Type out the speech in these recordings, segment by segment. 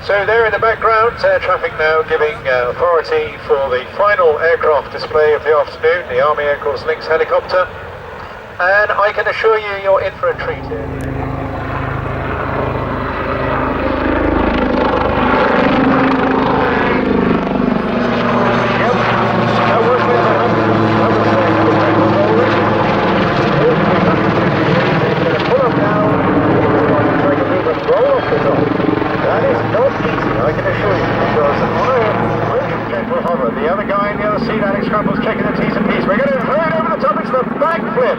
So there in the background, air traffic now giving authority for the final aircraft display of the afternoon, the Army Air Corps Lynx helicopter. And I can assure you, you're in for a treat here. The other guy in the other seat, Alex Crumple's checking the T's and P's. We're going to hurry over the top, it's the backflip.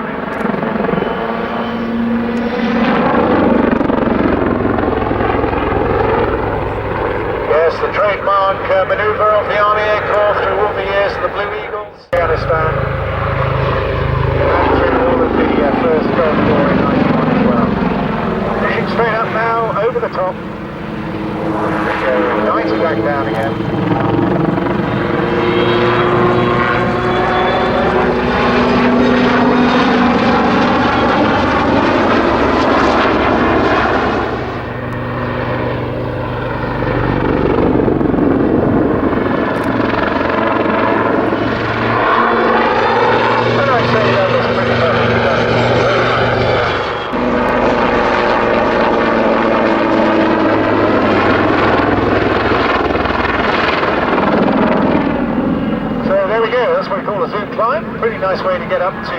Yes, the trademark manoeuvre of the Army Air Corps through all the years of the Blue Eagles. Afghanistan. And through all of the first Gulf War in 91 as well. Pushing straight up now, over the top. There we go, 90 back down again. That's what we call a zoom climb. Pretty nice way to get up to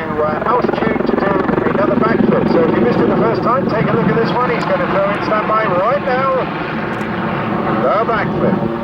altitude to do another backflip. So if you missed it the first time, take a look at this one. He's going to throw in standby right now. The backflip.